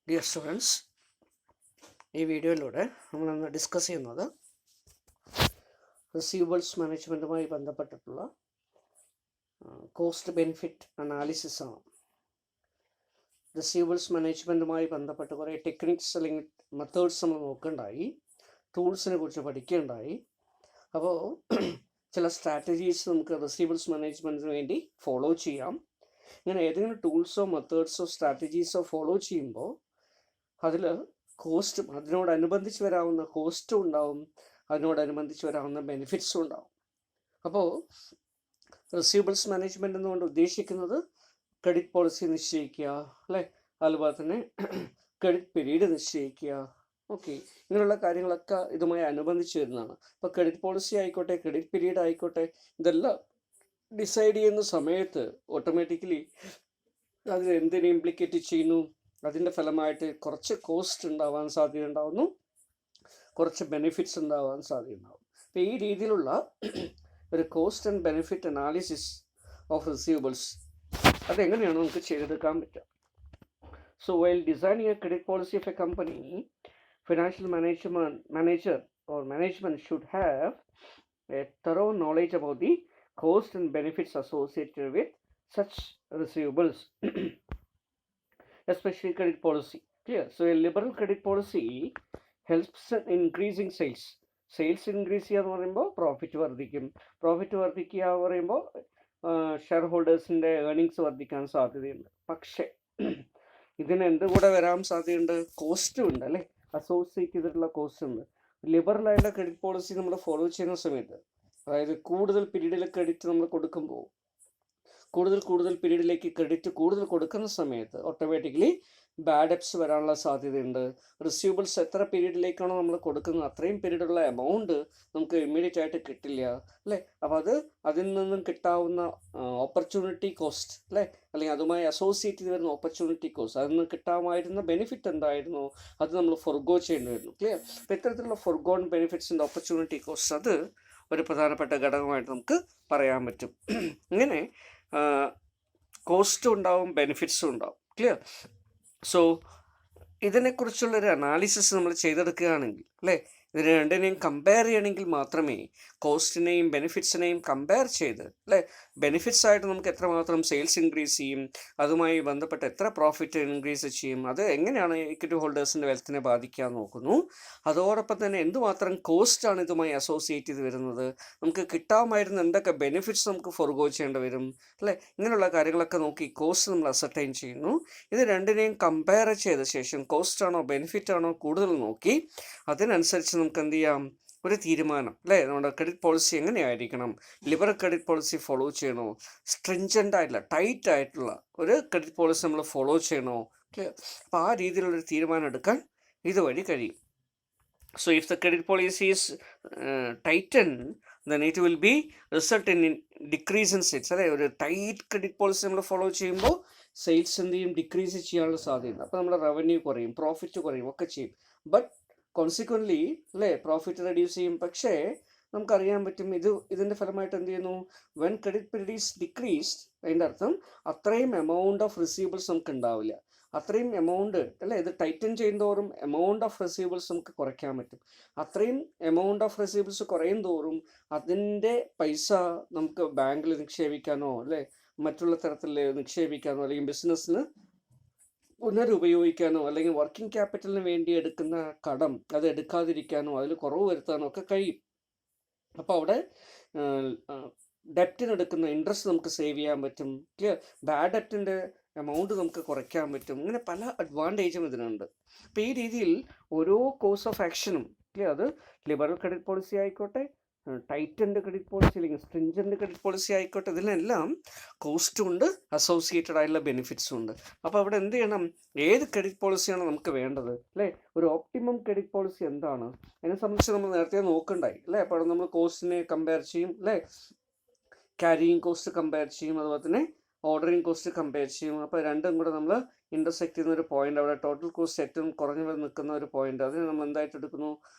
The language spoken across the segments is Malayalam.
ഡിയർ സ്റ്റുഡൻസ്, ഈ വീഡിയോയിലൂടെ നമ്മളൊന്ന് ഡിസ്കസ് ചെയ്യുന്നത് റിസീവബിൾസ് മാനേജ്മെൻറ്റുമായി ബന്ധപ്പെട്ടിട്ടുള്ള കോസ്റ്റ് ബെനിഫിറ്റ് അനാലിസിസ് ആണ്. റിസീവബിൾസ് മാനേജ്മെൻറ്റുമായി ബന്ധപ്പെട്ട് കുറേ ടെക്നിക്സ് അല്ലെങ്കിൽ മെത്തേഡ്സ് നമ്മൾ നോക്കുകയുണ്ടായി, ടൂൾസിനെ കുറിച്ച് പഠിക്കുകയുണ്ടായി. അപ്പോൾ ചില സ്ട്രാറ്റജീസ് നമുക്ക് റിസീവബിൾസ് മാനേജ്മെൻറ്റിന് വേണ്ടി ഫോളോ ചെയ്യാം. ഇങ്ങനെ ഏതെങ്കിലും ടൂൾസോ മെത്തേഡ്സോ സ്ട്രാറ്റജീസോ ഫോളോ ചെയ്യുമ്പോൾ അതിൽ കോസ്റ്റും അതിനോടനുബന്ധിച്ച് വരാവുന്ന കോസ്റ്റും ഉണ്ടാവും, അതിനോടനുബന്ധിച്ച് വരാവുന്ന ബെനിഫിറ്റ്സും ഉണ്ടാവും. അപ്പോൾ റിസീവബിൾസ് മാനേജ്മെൻറ്റ് എന്നുകൊണ്ട് ഉദ്ദേശിക്കുന്നത് ക്രെഡിറ്റ് പോളിസി നിശ്ചയിക്കുക, അല്ലേ, അതുപോലെ തന്നെ ക്രെഡിറ്റ് പീരീഡ് നിശ്ചയിക്കുക, ഓക്കെ, ഇങ്ങനെയുള്ള കാര്യങ്ങളൊക്കെ ഇതുമായി അനുബന്ധിച്ച് വരുന്നതാണ്. അപ്പോൾ ക്രെഡിറ്റ് പോളിസി ആയിക്കോട്ടെ, ക്രെഡിറ്റ് പീരീഡ് ആയിക്കോട്ടെ, ഇതെല്ലാം ഡിസൈഡ് ചെയ്യുന്ന സമയത്ത് ഓട്ടോമാറ്റിക്കലി അതിൽ എന്തിനെ ഇംപ്ലിക്കേറ്റ് ചെയ്യുന്നു, അതിൻ്റെ ഫലമായിട്ട് കുറച്ച് കോസ്റ്റ് ഉണ്ടാവാൻ സാധ്യത ഉണ്ടാവുന്നു, കുറച്ച് ബെനിഫിറ്റ്സ് ഉണ്ടാവാൻ സാധ്യത ഉണ്ടാവും. അപ്പോൾ ഈ രീതിയിലുള്ള ഒരു cost and benefit analysis of receivables അതെങ്ങനെയാണ് നമുക്ക് ചെയ്തെടുക്കാൻ പറ്റുക. So while designing A credit policy of A company, financial manager or management should have a thorough knowledge about the cost and benefits associated with such receivables, especially credit policy. Clear? So a liberal credit policy helps in increasing sales. Sales increase ചെയ്യുക എന്ന് പറയുമ്പോൾ പ്രോഫിറ്റ് വർദ്ധിക്കും. പ്രോഫിറ്റ് വർദ്ധിക്കുക എന്ന് പറയുമ്പോൾ ഷെയർ ഹോൾഡേഴ്സിൻ്റെ ഏർണിങ്സ് വർദ്ധിക്കാൻ സാധ്യതയുണ്ട്. പക്ഷേ ഇതിന് എന്ത് കൂടെ വരാൻ സാധ്യതയുണ്ട്? കോസ്റ്റും ഉണ്ട്, അല്ലേ, അസോസിയേറ്റ് ചെയ്തിട്ടുള്ള കോസ്റ്റ് ഉണ്ട്. ലിബറലായുള്ള ക്രെഡിറ്റ് പോളിസി നമ്മൾ ഫോളോ ചെയ്യുന്ന സമയത്ത്, അതായത് കൂടുതൽ പീരീഡിൽ ക്രെഡിറ്റ് നമ്മൾ കൊടുക്കുമ്പോൾ, കൂടുതൽ പീരീഡിലേക്ക് ക്രെഡിറ്റ് കൂടുതൽ കൊടുക്കുന്ന സമയത്ത് ഓട്ടോമാറ്റിക്കലി ബാഡ് ഡെപ്റ്റ്സ് വരാനുള്ള സാധ്യതയുണ്ട്. റിസീവബിൾസ് എത്ര പീരീഡിലേക്കാണോ നമ്മൾ കൊടുക്കുന്നത് അത്രയും പീരീഡുള്ള എമൗണ്ട് നമുക്ക് ഇമ്മീഡിയറ്റ് ആയിട്ട് കിട്ടില്ല, അല്ലേ. അപ്പോൾ അതിൽ നിന്നും കിട്ടാവുന്ന ഓപ്പർച്യൂണിറ്റി കോസ്റ്റ്, അല്ലേ, അല്ലെങ്കിൽ അതുമായി അസോസിയേറ്റ് ചെയ്ത് വരുന്ന ഓപ്പർച്യൂണിറ്റി കോസ്റ്റ്, അതിൽ നിന്ന് കിട്ടാമായിരുന്ന ബെനിഫിറ്റ് എന്തായിരുന്നു അത് നമ്മൾ ഫൊർഗോ ചെയ്യേണ്ടി വരുന്നു. ക്ലിയർ? അപ്പോൾ ഇത്തരത്തിലുള്ള ഫൊർഗോൺ ബെനിഫിറ്റ്സിൻ്റെ ഓപ്പർച്യൂണിറ്റി കോസ്റ്റ് അത് ഒരു പ്രധാനപ്പെട്ട ഘടകമായിട്ട് നമുക്ക് പറയാൻ പറ്റും. ഇങ്ങനെ കോസ്റ്റും ഉണ്ടാവും, ബെനിഫിറ്റ്സും ഉണ്ടാവും. ക്ലിയർ? സോ ഇതിനെക്കുറിച്ചുള്ളൊരു അനാലിസിസ് നമ്മൾ ചെയ്തെടുക്കുകയാണെങ്കിൽ, അല്ലേ, ഇതിനെ രണ്ടിനെയും കമ്പയർ ചെയ്യണമെങ്കിൽ മാത്രമേ കോസ്റ്റിനെയും ബെനിഫിറ്റ്സിനെയും കമ്പയർ ചെയ്ത്, അല്ലേ, ബെനിഫിറ്റ്സ് ആയിട്ട് നമുക്ക് എത്രമാത്രം സെയിൽസ് ഇൻക്രീസ് ചെയ്യും, അതുമായി ബന്ധപ്പെട്ട് എത്ര പ്രോഫിറ്റ് ഇൻക്രീസ് ചെയ്യും, അത് എങ്ങനെയാണ് ഇക്വിറ്റി ഹോൾഡേഴ്സിൻ്റെ വെൽത്തിനെ ബാധിക്കാൻ നോക്കുന്നു. അതോടൊപ്പം തന്നെ എന്തുമാത്രം കോസ്റ്റാണ് ഇതുമായി അസോസിയേറ്റ് ചെയ്ത് വരുന്നത്, നമുക്ക് കിട്ടാമായിരുന്ന എന്തൊക്കെ ബെനിഫിറ്റ്സ് നമുക്ക് ഫോർഗോ ചെയ്യേണ്ടി വരും, അല്ലേ, ഇങ്ങനെയുള്ള കാര്യങ്ങളൊക്കെ നോക്കി കോസ്റ്റ് നമ്മൾ അസർട്ടൈൻ ചെയ്യുന്നു. ഇത് രണ്ടിനെയും കമ്പയർ ചെയ്ത ശേഷം കോസ്റ്റ് ആണോ ബെനിഫിറ്റ് ആണോ കൂടുതൽ നോക്കി അതിനനുസരിച്ച് നമുക്ക് എന്ത് ചെയ്യാം, ഒരു തീരുമാനം, അല്ലേ, നമ്മുടെ ക്രെഡിറ്റ് പോളിസി എങ്ങനെയായിരിക്കണം, ലിബറൽ ക്രെഡിറ്റ് പോളിസി ഫോളോ ചെയ്യണോ, സ്ട്രിഞ്ചൻ്റ് ആയിട്ടുള്ള ടൈറ്റ് ആയിട്ടുള്ള ഒരു ക്രെഡിറ്റ് പോളിസി നമ്മൾ ഫോളോ ചെയ്യണോ, ക്ലിയർ? അപ്പോൾ ആ രീതിയിലുള്ളൊരു തീരുമാനം എടുക്കാൻ ഇതുവഴി കഴിയും. So if the credit policy is tightened, then it will be result in decrease in sales. അല്ലേ, ഒരു ടൈറ്റ് ക്രെഡിറ്റ് പോളിസി നമ്മൾ ഫോളോ ചെയ്യുമ്പോൾ സെയിൽസ് എന്ത് ചെയ്യും, ഡിക്രീസ് ചെയ്യാനുള്ള സാധ്യതയുണ്ട്. അപ്പോൾ നമ്മുടെ റവന്യൂ കുറയും, പ്രോഫിറ്റ് കുറയും, ഒക്കെ ചെയ്യും. ബട്ട് കോൺസിക്വൻ്റ്ലി, അല്ലേ, പ്രോഫിറ്റ് റെഡ്യൂസ് ചെയ്യും. പക്ഷേ നമുക്കറിയാൻ പറ്റും ഇതിൻ്റെ ഫലമായിട്ട് എന്ത് ചെയ്യുന്നു, when credit period is decreased, അതിൻ്റെ അർത്ഥം അത്രയും എമൗണ്ട് ഓഫ് റിസീവബിൾസ് നമുക്ക് ഉണ്ടാവില്ല. അത്രയും എമൗണ്ട്, അല്ലേ, ഇത് ടൈറ്റൻ ചെയ്യുന്നതോറും എമൗണ്ട് ഓഫ് റിസീവബിൾസ് നമുക്ക് കുറയ്ക്കാൻ പറ്റും. അത്രയും എമൗണ്ട് ഓഫ് റിസീവബിൾസ് കുറയും തോറും അതിൻ്റെ പൈസ നമുക്ക് ബാങ്കിൽ നിക്ഷേപിക്കാനോ, അല്ലേ, മറ്റുള്ള തരത്തിൽ നിക്ഷേപിക്കാനോ, അല്ലെങ്കിൽ ബിസിനസ്സിന് പുനരുപയോഗിക്കാനോ, അല്ലെങ്കിൽ വർക്കിംഗ് ക്യാപിറ്റലിന് വേണ്ടി എടുക്കുന്ന കടം അത് എടുക്കാതിരിക്കാനോ, അതിൽ കുറവ് വരുത്താനോ ഒക്കെ കഴിയും. അപ്പോൾ അവിടെ ഡെപ്റ്റിന് എടുക്കുന്ന ഇൻട്രസ്റ്റ് നമുക്ക് സേവ് ചെയ്യാൻ പറ്റും. ബാഡ് ഡെപ്റ്റിൻ്റെ എമൗണ്ട് നമുക്ക് കുറയ്ക്കാൻ പറ്റും. ഇങ്ങനെ പല അഡ്വാൻറ്റേജും ഇതിനുണ്ട്. അപ്പോൾ ഈ രീതിയിൽ ഓരോ കോഴ്സ് ഓഫ് ആക്ഷനും, അത് ലിബറൽ ക്രെഡിറ്റ് പോളിസി ആയിക്കോട്ടെ, ടൈറ്റൻഡ് ക്രെഡിറ്റ് പോളിസി അല്ലെങ്കിൽ സ്ട്രിഞ്ചൻ്റ് ക്രെഡിറ്റ് പോളിസി ആയിക്കോട്ടെ, ഇതിനെല്ലാം കോസ്റ്റും ഉണ്ട്, അസോസിയേറ്റഡ് ആയിട്ടുള്ള ബെനിഫിറ്റ്സും ഉണ്ട്. അപ്പോൾ അവിടെ എന്ത് ചെയ്യണം, ഏത് ക്രെഡിറ്റ് പോളിസിയാണ് നമുക്ക് വേണ്ടത്, അല്ലേ, ഒരു ഓപ്റ്റിമം ക്രെഡിറ്റ് പോളിസി എന്താണ്, അതിനെ സംബന്ധിച്ച് നമ്മൾ നേരത്തെ നോക്കണ്ടായി, അല്ലേ. അപ്പോൾ നമ്മൾ കോസ്റ്റിനെ കമ്പയർ ചെയ്യും, അല്ലേ, ക്യാരിയിങ് കോസ്റ്റ് കമ്പയർ ചെയ്യും, അതുപോലെ തന്നെ ഓർഡറിങ് കോസ്റ്റ് കമ്പയർ ചെയ്യും. അപ്പോൾ രണ്ടും കൂടെ നമ്മൾ ഇൻ്റർസെക്റ്റ് ചെയ്യുന്ന ഒരു പോയിന്റ്, അവിടെ ടോട്ടൽ കോസ്റ്റ് ഏറ്റവും കുറഞ്ഞു നിൽക്കുന്ന ഒരു പോയിന്റ്, അതിന് നമ്മൾ എന്തായിട്ട് എടുക്കുന്നു,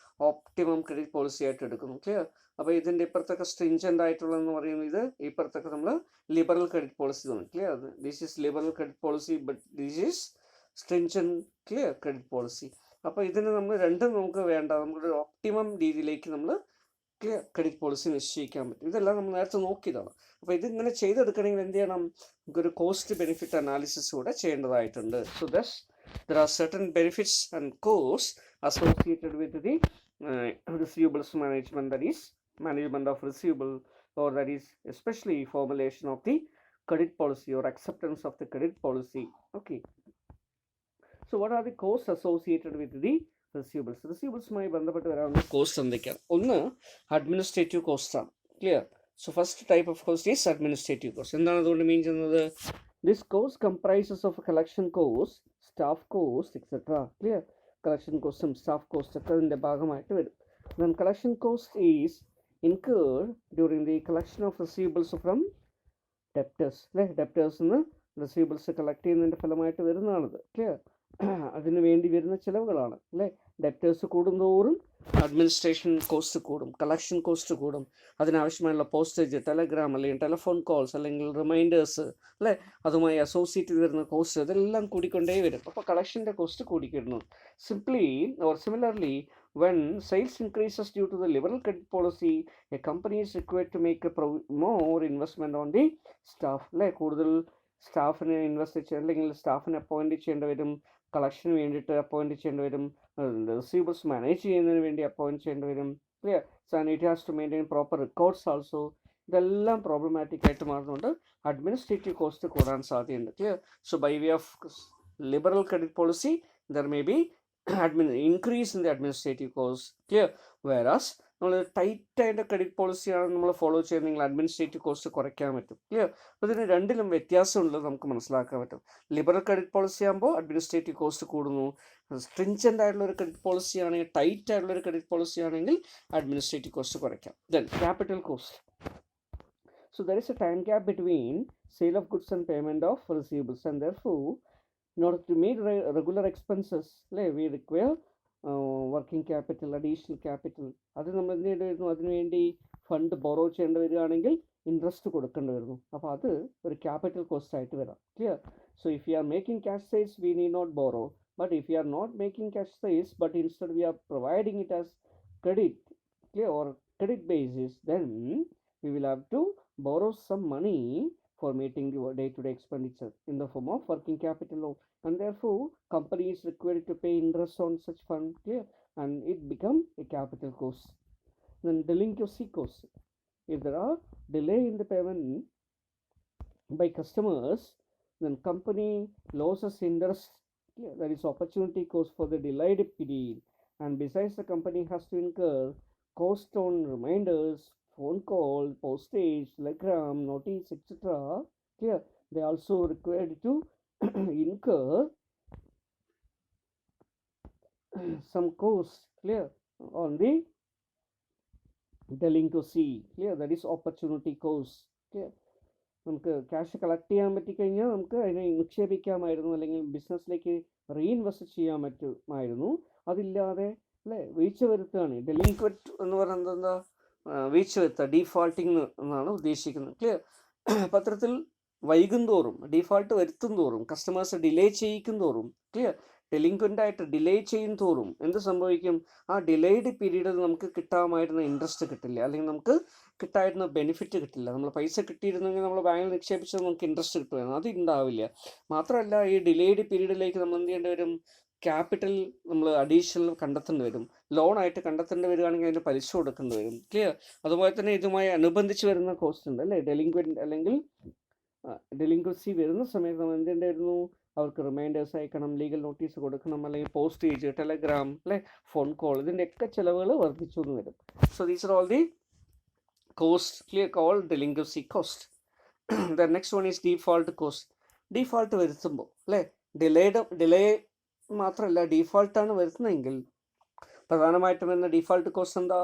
ഓപ്റ്റിമം ക്രെഡിറ്റ് പോളിസി ആയിട്ട് എടുക്കുന്നു. ക്ലിയർ? അപ്പോൾ ഇതിൻ്റെ ഇപ്പുറത്തൊക്കെ സ്ട്രിഞ്ചൻ്റ് ആയിട്ടുള്ളതെന്ന് പറയുന്നത്, ഇത് ഇപ്പുറത്തൊക്കെ നമ്മൾ ലിബറൽ ക്രെഡിറ്റ് പോളിസി തോന്നും. Clear? This is liberal credit policy, but this is stringent clear credit policy. അപ്പോൾ ഇതിന് നമ്മൾ രണ്ടും നമുക്ക് വേണ്ട, നമുക്കൊരു ഒപ്റ്റിമം രീതിയിലേക്ക് നമ്മൾ ക്ലിയർ ക്രെഡിറ്റ് പോളിസി നിശ്ചയിക്കാൻ പറ്റും. ഇതെല്ലാം നമ്മൾ നേരത്തെ നോക്കിയതാണ്. അപ്പോൾ ഇതിങ്ങനെ ചെയ്തെടുക്കണമെങ്കിൽ എന്ത് ചെയ്യണം, നമുക്കൊരു കോസ്റ്റ് ബെനിഫിറ്റ് അനാലിസിസ് കൂടെ ചെയ്യേണ്ടതായിട്ടുണ്ട്. So thus there are certain benefits and costs associated with the receivables management, that is management of receivable, or that is especially formulation of the credit policy or acceptance of the credit policy. Okay, so what are the costs associated with the receivables? Receivablesമായി ബന്ധപ്പെട്ട് വരാവുന്ന കോസ്റ്റ് എന്തൊക്കെയാണ്? ഒന്ന് അഡ്മിനിസ്ട്രേറ്റീവ് കോസ്റ്റ് ആണ്. Clear? So first type of cost is administrative cost. എന്താണ് അതുകൊണ്ട് മീൻ ചെയ്യുന്നത്? This cost comprises of collection cost, staff cost etcetera. Clear? Collection കോസ്റ്റും സ്റ്റാഫ് കോസ്റ്റ് ഒക്കെ അതിൻ്റെ ഭാഗമായിട്ട് വരും. Then collection cost is incurred during the collection of receivables from debtors. അല്ലേ? ഡെപ്റ്റേഴ്സിൽ നിന്ന് റിസീവബിൾസ് കളക്ട് ചെയ്യുന്നതിൻ്റെ ഫലമായിട്ട് വരുന്നതാണിത്. ക്ലിയർ? അതിന് വേണ്ടി വരുന്ന ചിലവുകളാണ്. അല്ലേ? ഡെപ്റ്റേഴ്സ് കൂടുന്തോറും അഡ്മിനിസ്ട്രേഷൻ കോസ്റ്റ് കൂടും, കളക്ഷൻ കോസ്റ്റ് കൂടും. അതിനാവശ്യമായുള്ള പോസ്റ്റേജ്, ടെലഗ്രാം അല്ലെങ്കിൽ ടെലിഫോൺ കോൾസ് അല്ലെങ്കിൽ റിമൈൻഡേഴ്സ്, അല്ലേ, അതുമായി അസോസിയേറ്റ് ചെയ്ത് വരുന്ന കോസ്റ്റ്, ഇതെല്ലാം കൂടിക്കൊണ്ടേ വരും. അപ്പോൾ കളക്ഷൻ്റെ കോസ്റ്റ് കൂടിക്കിടുന്നു. Simply or similarly, when sales increases due to the liberal credit policy, a company is required to make more investment on the staff. അല്ലേ? കൂടുതൽ സ്റ്റാഫിനെ ഇൻവെസ്റ്റ് ചെയ്യുക, അല്ലെങ്കിൽ സ്റ്റാഫിനെ അപ്പോയിൻറ്റ് ചെയ്യേണ്ടി വരും, കളക്ഷന് വേണ്ടിയിട്ട് അപ്പോയിൻറ്റ് ചെയ്യേണ്ടി വരും, റിസീവേഴ്സ് മാനേജ് ചെയ്യുന്നതിന് വേണ്ടി അപ്പോയിൻറ്റ് ചെയ്യേണ്ടി വരും. Clear? And it has to maintain proper records also. ഇതെല്ലാം പ്രോബ്ലമാറ്റിക് ആയിട്ട് മാറുന്നുണ്ട്. അഡ്മിനിസ്ട്രേറ്റീവ് കോസ്റ്റ് കൂടാൻ സാധ്യതയുണ്ട്. Clear? So by way of liberal credit policy there may be increase in the administrative cost. Clear? Whereas നമ്മൾ ടൈറ്റായിട്ട് ക്രെഡിറ്റ് പോളിസിയാണ് നമ്മൾ ഫോളോ ചെയ്യുന്നതെങ്കിൽ അഡ്മിനിസ്ട്രേറ്റീവ് കോസ്റ്റ് കുറയ്ക്കാൻ പറ്റും. ക്ലിയർ? അപ്പോൾ ഇതിന് രണ്ടിലും വ്യത്യാസമുള്ളത് നമുക്ക് മനസ്സിലാക്കാൻ പറ്റും. ലിബറൽ ക്രെഡിറ്റ് പോളിസി ആകുമ്പോൾ അഡ്മിനിസ്ട്രേറ്റീവ് കോസ്റ്റ് കൂടുന്നു. സ്ട്രിഞ്ചൻ്റ് ആയിട്ടുള്ളൊരു ക്രെഡിറ്റ് പോളിസി ആണെങ്കിൽ, ടൈറ്റ് ആയിട്ടുള്ളൊരു ക്രെഡിറ്റ് പോളിസി ആണെങ്കിൽ അഡ്മിനിസ്ട്രേറ്റീവ് കോസ്റ്റ് കുറയ്ക്കാം. Then capital cost. So there is a time gap between sale of goods and payment of receivables, and therefore in order to meet regular expenses, we require working capital, additional capital. അത് നമ്മൾ എന്ത് ചെയ്യേണ്ടി വരുന്നു? അതിനുവേണ്ടി ഫണ്ട് ബോറോ ചെയ്യേണ്ടി വരികയാണെങ്കിൽ ഇൻട്രസ്റ്റ് കൊടുക്കേണ്ടി വരുന്നു. അപ്പോൾ അത് ഒരു ക്യാപിറ്റൽ കോസ്റ്റ് ആയിട്ട് വരാം. Clear? So if you are making cash sales, we need not borrow. But if you are not making cash sales, but instead we are providing it as credit, clear, or credit basis, then we will have to borrow some money for meeting the day-to-day expenditure in the form of working capital loan, and therefore company is required to pay interest on such fund. Clear? And it become a capital cost. Then delinquency cost. If there are delay in the payment by customers, then company loses interest. Clear? There is opportunity cost for the delayed period, and besides the company has to incur cost on reminders, phone call, postage, telegram, notice, etc. Clear? They also required to incur some cost, clear, on the delinquency. Clear? That is opportunity cost. Clear? നമുക്ക് ക്യാഷ് കളക്ട് ചെയ്യാൻ പറ്റിക്കഴിഞ്ഞാൽ നമുക്ക് അതിനെ നിക്ഷേപിക്കാമായിരുന്നു, അല്ലെങ്കിൽ ബിസിനസ്സിലേക്ക് റീഇൻവെസ്റ്റ് ചെയ്യാൻ പറ്റുമായിരുന്നു. അതില്ലാതെ, അല്ലേ, വീഴ്ച വരുത്തുകയാണ്. ഡെലിൻക്വറ്റ് എന്ന് പറയുന്നത് എന്താ? വീഴ്ച വരുത്തുക, ഡീഫാൾട്ടിങ് എന്നാണ് ഉദ്ദേശിക്കുന്നത്. ക്ലിയർ? പത്രത്തിൽ വൈകും തോറും, ഡീഫാൾട്ട് വരുത്തും തോറും, കസ്റ്റമേഴ്സ് ഡിലേ ചെയ്യിക്കും തോറും, ക്ലിയർ, ഡെലിൻക്വൻ്റ് ആയിട്ട് ഡിലേ ചെയ്യും തോറും എന്ത് സംഭവിക്കും? ആ ഡിലേഡ് പീരീഡിൽ നമുക്ക് കിട്ടാമായിരുന്ന ഇൻട്രസ്റ്റ് കിട്ടില്ല, അല്ലെങ്കിൽ നമുക്ക് കിട്ടായിരുന്ന ബെനിഫിറ്റ് കിട്ടില്ല. നമ്മൾ പൈസ കിട്ടിയിരുന്നെങ്കിൽ നമ്മൾ ബാങ്കിൽ നിക്ഷേപിച്ചത് നമുക്ക് ഇൻട്രസ്റ്റ് കിട്ടുമായിരുന്നു, അത് ഉണ്ടാവില്ല. മാത്രമല്ല, ഈ ഡിലേഡ് പീരീഡിലേക്ക് നമ്മൾ എന്ത് ചെയ്യേണ്ടി വരും? ക്യാപിറ്റൽ നമ്മൾ അഡീഷണൽ കണ്ടെത്തേണ്ടി വരും. ലോണായിട്ട് കണ്ടെത്തേണ്ടി വരികയാണെങ്കിൽ അതിന് പലിശ കൊടുക്കേണ്ടി വരും. ക്ലിയർ? അതുപോലെ തന്നെ ഇതുമായി അനുബന്ധിച്ച് വരുന്ന കോസ്റ്റ് ഉണ്ട്, അല്ലേ? ഡെലിൻക്വൻ്റ് അല്ലെങ്കിൽ ഡെലിൻക്വൻസി വരുന്ന സമയത്ത് നമ്മൾ എന്ത് ചെയ്യേണ്ടിയിരുന്നു? അവർക്ക് റിമൈൻഡേഴ്സ് അയക്കണം, ലീഗൽ നോട്ടീസ് കൊടുക്കണം, അല്ലെങ്കിൽ പോസ്റ്റേജ്, ടെലഗ്രാം, അല്ലെ, ഫോൺ കോൾ, ഇതിൻ്റെയൊക്കെ ചിലവുകൾ വർദ്ധിച്ചു എന്ന് വരും. So these are all the cost. Clear? Call delinquency cost. The next one is default cost. Default വരുത്തുമ്പോൾ, അല്ലേ, ഡിലേ മാത്രമല്ല, ഡീഫാൾട്ടാണ് വരുന്നതെങ്കിൽ പ്രധാനമായിട്ടും വരുന്ന ഡീഫാൾട്ട് കോസ്റ്റ് എന്താ?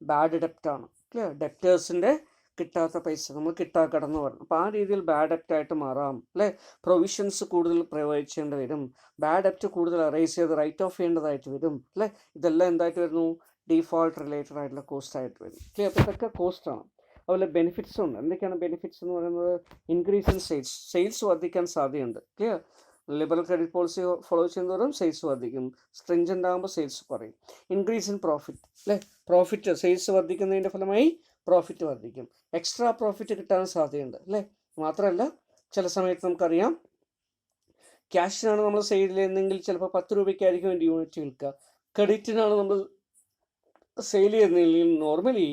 ബാഡ് ഡെപ്റ്റാണ്. ക്ലിയർ? ഡെപ്റ്റേഴ്സിൻ്റെ കിട്ടാത്ത പൈസ നമ്മൾ കടന്നു വരണം. അപ്പോൾ ആ രീതിയിൽ ബാഡ് ഡെപ്റ്റ് ആയിട്ട് മാറാം, അല്ലേ? പ്രൊവിഷൻസ് കൂടുതൽ പ്രയോഗിക്കേണ്ടി വരും, ബാഡ് ഡെപ്റ്റ് കൂടുതൽ അറൈസ് ചെയ്ത് റൈറ്റ് ഓഫ് ചെയ്യേണ്ടതായിട്ട് വരും, അല്ലേ? ഇതെല്ലാം എന്തായിട്ട് വരുന്നു? ഡീഫാൾട്ട് റിലേറ്റഡ് ആയിട്ടുള്ള കോസ്റ്റ് ആയിട്ട് വരും. ക്ലിയർ? അപ്പോൾ ഇതൊക്കെ കോസ്റ്റാണ്. അതുപോലെ ബെനിഫിറ്റ്സും ഉണ്ട്. എന്തൊക്കെയാണ് ബെനിഫിറ്റ്സ് എന്ന് പറയുന്നത്? ഇൻക്രീസ് ഇൻ സെയിൽസ് വർദ്ധിക്കാൻ സാധ്യതയുണ്ട്. Clear? Liberal credit policy follow ചെയ്യുന്നതോറും സെയിൽസ് വർദ്ധിക്കും. സ്ട്രിഞ്ചൻ്റ് ആകുമ്പോൾ സെയിൽസ് കുറയും. ഇൻക്രീസ് ഇൻ പ്രോഫിറ്റ്, അല്ലേ? പ്രോഫിറ്റ്, സെയിൽസ് വർദ്ധിക്കുന്നതിൻ്റെ ഫലമായി പ്രോഫിറ്റ് വർദ്ധിക്കും. എക്സ്ട്രാ പ്രോഫിറ്റ് കിട്ടാൻ സാധ്യതയുണ്ട്, അല്ലേ? മാത്രമല്ല ചില സമയത്ത് നമുക്കറിയാം ക്യാഷിനാണ് നമ്മൾ സെയിൽ ചെയ്യുന്നതെങ്കിൽ ചിലപ്പോൾ 10 രൂപയ്ക്കായിരിക്കും വേണ്ടി യൂണിറ്റ് വിൽക്കുക. ക്രെഡിറ്റിനാണ് നമ്മൾ സെയിൽ ചെയ്യുന്നതെങ്കിൽ നോർമലി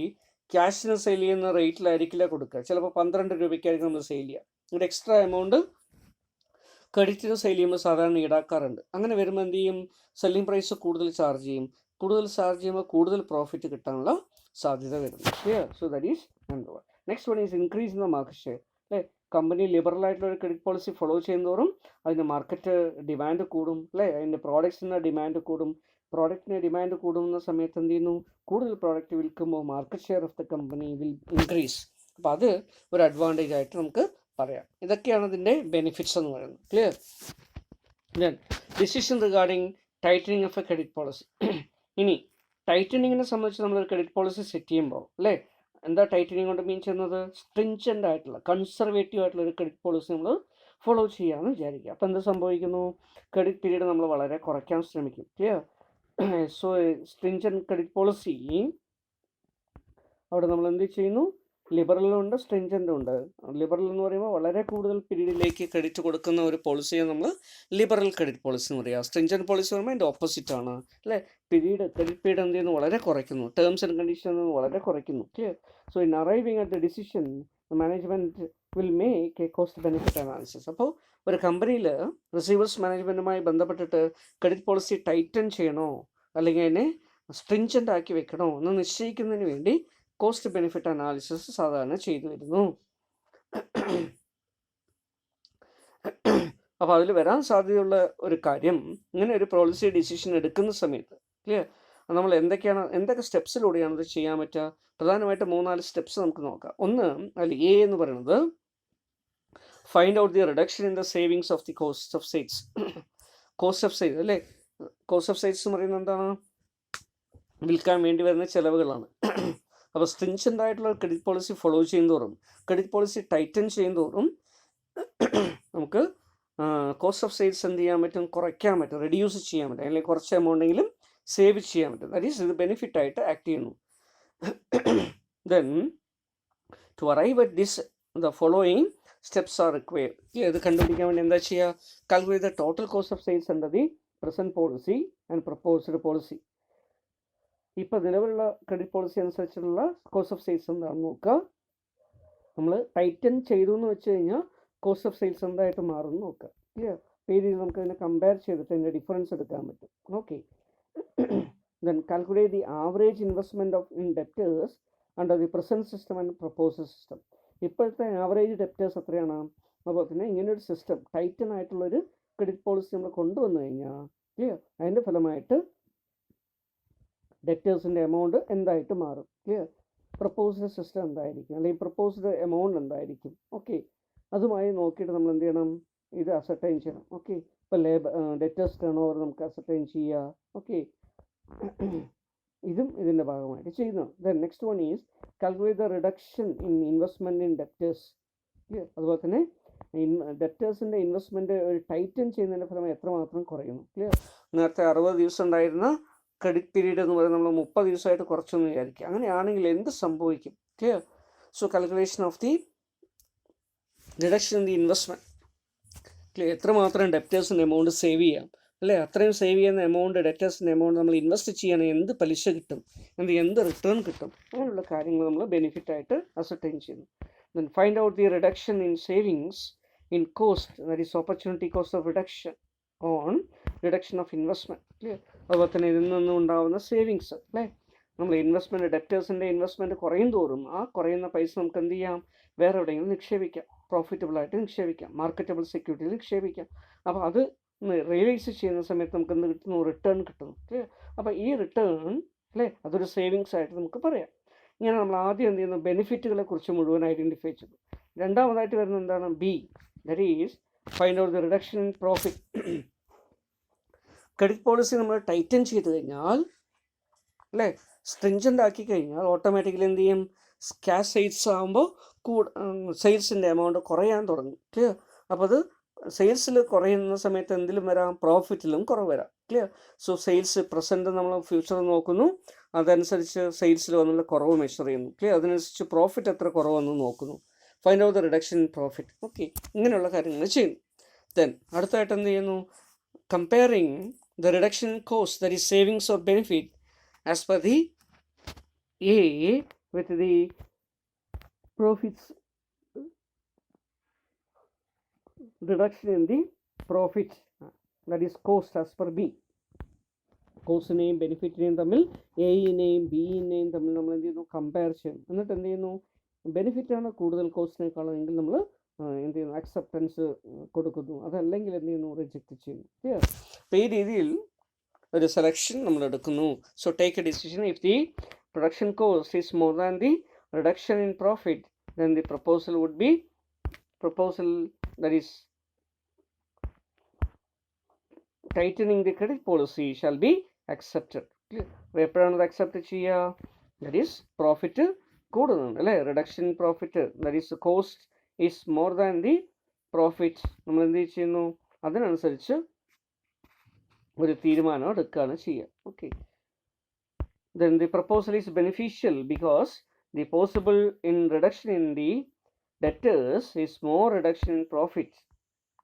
ക്യാഷിന് സെയിൽ ചെയ്യുന്ന റേറ്റിലായിരിക്കില്ല കൊടുക്കുക. ചിലപ്പോൾ 12 രൂപയ്ക്കായിരിക്കും നമ്മൾ സെയിൽ ചെയ്യുക. ഒരു എക്സ്ട്രാ എമൗണ്ട് ക്രെഡിറ്റിന് സെയിൽ ചെയ്യുമ്പോൾ സാധാരണ ഈടാക്കാറുണ്ട്. അങ്ങനെ വരുമ്പോൾ എന്ത് ചെയ്യും? സെല്ലിംഗ് പ്രൈസ് കൂടുതൽ ചാർജ് ചെയ്യും. കൂടുതൽ ചാർജ് ചെയ്യുമ്പോൾ കൂടുതൽ പ്രോഫിറ്റ് കിട്ടാനുള്ള സാധ്യത വരുന്നു. Clear? So that is number 1. Next one is increase in the market share, അല്ലേ? കമ്പനി ലിബറൽ ആയിട്ടുള്ള ഒരു ക്രെഡിറ്റ് പോളിസി ഫോളോ ചെയ്യുന്നതോറും അതിൻ്റെ മാർക്കറ്റ് ഡിമാൻഡ് കൂടും, അല്ലേ? അതിൻ്റെ പ്രോഡക്ട്സിൻ്റെ ഡിമാൻഡ് കൂടും. പ്രോഡക്റ്റിന് ഡിമാൻഡ് കൂടുന്ന സമയത്ത് എന്ത് ചെയ്യുന്നു? കൂടുതൽ പ്രോഡക്റ്റ് വിൽക്കുമ്പോൾ market share of the company will increase. അപ്പോൾ അത് ഒരു അഡ്വാൻറ്റേജ് ആയിട്ട് നമുക്ക് പറയാം. ഇതൊക്കെയാണ് ഇതിൻ്റെ ബെനിഫിറ്റ്സ് എന്ന് പറയുന്നത്. Clear? Then decision regarding tightening of A credit policy. ഇനി ടൈറ്റനിങ്ങിനെ സംബന്ധിച്ച് നമ്മളൊരു ക്രെഡിറ്റ് പോളിസി സെറ്റ് ചെയ്യുമ്പോൾ, അല്ലേ, എന്താ ടൈറ്റനിങ് കൊണ്ട് മീൻ ചെയ്യുന്നത്? സ്ട്രിഞ്ചൻ്റ് ആയിട്ടുള്ള, കൺസർവേറ്റീവ് ആയിട്ടുള്ള ഒരു ക്രെഡിറ്റ് പോളിസി നമ്മൾ ഫോളോ ചെയ്യാമെന്ന് വിചാരിക്കുക. അപ്പോൾ എന്ത് സംഭവിക്കുന്നു? ക്രെഡിറ്റ് പീരീഡ് നമ്മൾ വളരെ കുറയ്ക്കാൻ ശ്രമിക്കും. Clear? So stringent credit policy അവിടെ നമ്മൾ എന്ത് ചെയ്യുന്നു? ലിബറലും ഉണ്ട്, സ്ട്രിഞ്ചൻ്റും ഉണ്ട്. ലിബറൽ എന്ന് പറയുമ്പോൾ വളരെ കൂടുതൽ പീരീഡിലേക്ക് ക്രെഡിറ്റ് കൊടുക്കുന്ന ഒരു പോളിസിയെ നമ്മൾ ലിബറൽ ക്രെഡിറ്റ് പോളിസി എന്ന് പറയുക. സ്ട്രിഞ്ചൻ്റ് പോളിസി പറയുമ്പോൾ അതിൻ്റെ ഓപ്പോസിറ്റ് ആണ്, അല്ലേ? ക്രെഡിറ്റ് പീരീഡ് എന്ത് ചെയ്യുന്നു? വളരെ കുറയ്ക്കുന്നു. ടേംസ് ആൻഡ് കണ്ടീഷൻ വളരെ കുറയ്ക്കുന്നു. Clear? So in arriving at the decision management will make A cost benefit analysis. അപ്പോൾ ഒരു കമ്പനിയിൽ റിസീവേഴ്സ് മാനേജ്മെൻറ്റുമായി ബന്ധപ്പെട്ടിട്ട് ക്രെഡിറ്റ് പോളിസി ടൈറ്റൻ ചെയ്യണോ അല്ലെങ്കിൽ അതിനെ സ്ട്രിഞ്ചൻ്റ് ആക്കി വെക്കണോ എന്ന് നിശ്ചയിക്കുന്നതിന് വേണ്ടി കോസ്റ്റ് ബെനിഫിറ്റ് അനാലിസിസ് സാധാരണ ചെയ്തു വരുന്നു. അപ്പോൾ അതിൽ വരാൻ സാധ്യതയുള്ള ഒരു കാര്യം, ഇങ്ങനെ ഒരു പോളിസി ഡിസിഷൻ എടുക്കുന്ന സമയത്ത്, ക്ലിയർ, നമ്മൾ എന്തൊക്കെ സ്റ്റെപ്സിലൂടെയാണ് ഇത് ചെയ്യാൻ പറ്റുക? പ്രധാനമായിട്ട് 3-4 സ്റ്റെപ്സ് നമുക്ക് നോക്കാം. ഒന്ന്, അതിൽ എ എന്ന് പറയുന്നത് find out the reduction in the savings of the cost of sales. Cost of sales, അല്ലേ? കോസ്റ്റ് ഓഫ് സെയിൽസ് എന്ന് പറയുന്നത് എന്താണ്? വിൽക്കാൻ വേണ്ടി വരുന്ന ചിലവുകളാണ്. അപ്പോൾ സ്ട്രിഞ്ചൻ്റ് ആയിട്ടുള്ള ക്രെഡിറ്റ് പോളിസി ഫോളോ ചെയ്യുന്നതോറും, ക്രെഡിറ്റ് പോളിസി ടൈറ്റൻ ചെയ്യുന്നതോറും നമുക്ക് കോസ്റ്റ് ഓഫ് സെയിൽസ് എന്ത് ചെയ്യാൻ പറ്റും? കുറയ്ക്കാൻ പറ്റും, റെഡ്യൂസ് ചെയ്യാൻ പറ്റും, അല്ലെങ്കിൽ കുറച്ച് എമൗണ്ടെങ്കിലും സേവ് ചെയ്യാൻ പറ്റും. ദാറ്റ് ഈസ് ഇത് ബെനിഫിറ്റ് ആയിട്ട് ആക്ട് ചെയ്യുന്നു. Then to arrive at this the following steps are required. ഇത് കണ്ടുപിടിക്കാൻ വേണ്ടി എന്താ ചെയ്യുക? Calculate the total cost of sales under the present policy and proposed policy. ഇപ്പോൾ നിലവിലുള്ള ക്രെഡിറ്റ് പോളിസി അനുസരിച്ചുള്ള കോസ്റ്റ് ഓഫ് സെയിൽസ് എന്താണെന്ന് നോക്കുക. നമ്മൾ ടൈറ്റൻ ചെയ്തു എന്ന് വെച്ച് കഴിഞ്ഞാൽ കോസ്റ്റ് ഓഫ് സെയിൽസ് എന്തായിട്ട് മാറുമെന്ന് നോക്കുക. ക്ലിയർ? ഈ രീതിയിൽ നമുക്ക് ഇതിനെ കമ്പയർ ചെയ്തിട്ട് അതിൻ്റെ ഡിഫറൻസ് എടുക്കാൻ പറ്റും. Okay. Then calculate the average investment of in debtors under the present system and proposal system. ഇപ്പോഴത്തെ ആവറേജ് ഡെപ്റ്റേഴ്സ് എത്രയാണ്? അതുപോലെ തന്നെ ഇങ്ങനൊരു സിസ്റ്റം, ടൈറ്റൻ ആയിട്ടുള്ളൊരു ക്രെഡിറ്റ് പോളിസി നമ്മൾ കൊണ്ടുവന്നു കഴിഞ്ഞാൽ, ക്ലിയർ, അതിൻ്റെ ഫലമായിട്ട് ഡെപ്റ്റേഴ്സിൻ്റെ എമൗണ്ട് എന്തായിട്ട് മാറും? ക്ലിയർ? പ്രപ്പോസ്ഡ് സിസ്റ്റം എന്തായിരിക്കും, അല്ലെങ്കിൽ പ്രപ്പോസ്ഡ് എമൗണ്ട് എന്തായിരിക്കും? ഓക്കെ, അതുമായി നോക്കിയിട്ട് നമ്മൾ എന്ത് ചെയ്യണം? ഇത് അസർട്ടൈൻ ചെയ്യണം. ഓക്കെ, ഇപ്പോൾ ഡെപ്റ്റേഴ്സ് ടേൺ ഓവർ നമുക്ക് അസർട്ടൈൻ ചെയ്യുക. ഓക്കെ, ഇതും ഇതിൻ്റെ ഭാഗമായിട്ട് ചെയ്യുന്നു. Then next one is calculate the reduction in investment in debtors. Clear? അതുപോലെ തന്നെ ഡെപ്റ്റേഴ്സിൻ്റെ ഇൻവെസ്റ്റ്മെൻറ്റ് ഒരു ടൈറ്റൻ ചെയ്യുന്നതിൻ്റെ ഫലമായി എത്രമാത്രം കുറയുന്നു? ക്ലിയർ? നേരത്തെ 60 ദിവസം ഉണ്ടായിരുന്ന ക്രെഡിറ്റ് പീരീഡ് എന്ന് പറയുന്നത് നമ്മൾ 30 ദിവസമായിട്ട് കുറച്ചെന്ന് വിചാരിക്കുക. അങ്ങനെയാണെങ്കിൽ എന്ത് സംഭവിക്കും? Clear? So calculation of the reduction in the investment. Clear? എത്രമാത്രം ഡെപ്റ്റേഴ്സിൻ്റെ എമൗണ്ട് സേവ് ചെയ്യാം, അല്ലേ? അത്രയും സേവ് ചെയ്യുന്ന എമൗണ്ട്, ഡെപ്റ്റേഴ്സിൻ്റെ എമൗണ്ട് നമ്മൾ ഇൻവെസ്റ്റ് ചെയ്യുകയാണെങ്കിൽ എന്ത് പലിശ കിട്ടും, എന്ത് റിട്ടേൺ കിട്ടും, അങ്ങനെയുള്ള കാര്യങ്ങൾ നമ്മൾ ബെനിഫിറ്റായിട്ട് അസർട്ടൈൻ ചെയ്യുന്നു. Then find out the reduction in savings in cost, that is opportunity cost of reduction on reduction of investment. Clear? അതുപോലെ തന്നെ ഇതിൽ നിന്നും ഉണ്ടാകുന്ന സേവിങ്സ്, അല്ലേ? നമ്മൾ ഇൻവെസ്റ്റ്മെൻറ്റ്, ഡെപ്റ്റേഴ്സിൻ്റെ ഇൻവെസ്റ്റ്മെൻറ്റ് കുറയും തോറും ആ കുറയുന്ന പൈസ നമുക്ക് എന്ത് ചെയ്യാം? വേറെ എവിടെയെങ്കിലും നിക്ഷേപിക്കാം, പ്രോഫിറ്റബിളായിട്ട് നിക്ഷേപിക്കാം, മാർക്കറ്റബിൾ സെക്യൂരിറ്റിയിൽ നിക്ഷേപിക്കാം. അപ്പോൾ അത് റിയലൈസ് ചെയ്യുന്ന സമയത്ത് നമുക്ക് എന്ത് കിട്ടുന്നു? റിട്ടേൺ കിട്ടുന്നു. ക്ലിയർ? അപ്പോൾ ഈ റിട്ടേൺ, അല്ലേ, അതൊരു സേവിങ്സ് ആയിട്ട് നമുക്ക് പറയാം. ഇങ്ങനെ നമ്മൾ ആദ്യം എന്ത് ചെയ്യുന്നു? ബെനിഫിറ്റുകളെ കുറിച്ച് മുഴുവൻ ഐഡൻറ്റിഫൈ ചെയ്തു. രണ്ടാമതായിട്ട് വരുന്നത് എന്താണ്? B, that is find out the reduction in profit. Credit policy നമ്മൾ ടൈറ്റൻ ചെയ്ത് കഴിഞ്ഞാൽ, അല്ലേ, സ്ട്രിഞ്ചൻ്റ് ആക്കി കഴിഞ്ഞാൽ ഓട്ടോമാറ്റിക്കലി എന്ത് ചെയ്യും? ക്യാഷ് സെയിൽസ് ആകുമ്പോൾ സെയിൽസിൻ്റെ എമൗണ്ട് കുറയാൻ തുടങ്ങും. ക്ലിയർ? അപ്പോൾ അത് സെയിൽസിൽ കുറയുന്ന സമയത്ത് എന്തിലും വരാം, പ്രോഫിറ്റിലും കുറവ് വരാം. ക്ലിയർ? സോ സെയിൽസ് പ്രസൻറ്റ് നമ്മൾ ഫ്യൂച്ചർ നോക്കുന്നു, അതനുസരിച്ച് സെയിൽസിൽ വന്നുള്ള കുറവ് മെഷർ ചെയ്യുന്നു. ക്ലിയർ? അതിനനുസരിച്ച് പ്രോഫിറ്റ് എത്ര കുറവെന്ന് നോക്കുന്നു. Find out the reduction in profit. Okay, ഇങ്ങനെയുള്ള കാര്യങ്ങൾ ചെയ്യുന്നു. ദെൻ അടുത്തായിട്ട് എന്ത് ചെയ്യുന്നു, comparing the reduction in cost, that is savings or benefit as per the a with the profits reduction in the profit, that is cost as per B. കോസ്റ്റിനെയും ബെനിഫിറ്റിനെയും തമ്മിൽ, എയിനെയും ബിയിനെയും തമ്മിൽ നമ്മൾ എന്ത് ചെയ്യുന്നു, കമ്പയർ ചെയ്യുന്നു. എന്നിട്ട് എന്ത് ചെയ്യുന്നു, ബെനിഫിറ്റാണ് കൂടുതൽ കോസ്റ്റിനേക്കാളും എങ്കിൽ നമ്മൾ എന്ത് ചെയ്യുന്നു, അക്സെപ്റ്റൻസ് കൊടുക്കുന്നു. അതല്ലെങ്കിൽ എന്ത് ചെയ്യുന്നു, റിജക്റ്റ് ചെയ്യുന്നു. ക്ലിയർ? അപ്പോൾ ഈ രീതിയിൽ ഒരു സെലക്ഷൻ നമ്മൾ എടുക്കുന്നു. So take A decision. If the production cost is more than the reduction in profit, then the proposal would be that is tightening the credit policy shall be accepted. എപ്പോഴാണ് അത് അക്സെപ്റ്റ് ചെയ്യുക? ദാറ്റ് ഈസ് പ്രോഫിറ്റ് കൂടുന്നുണ്ട് അല്ലേ, reduction profit, that is cost is more than the profit. നമ്മൾ എന്ത് ചെയ്യുന്നു, അതിനനുസരിച്ച് ഒരു തീരുമാനം എടുക്കുകയാണ് ചെയ്യുക. Okay, then the proposal is beneficial because the possible in reduction in the debtors is more reduction in profit.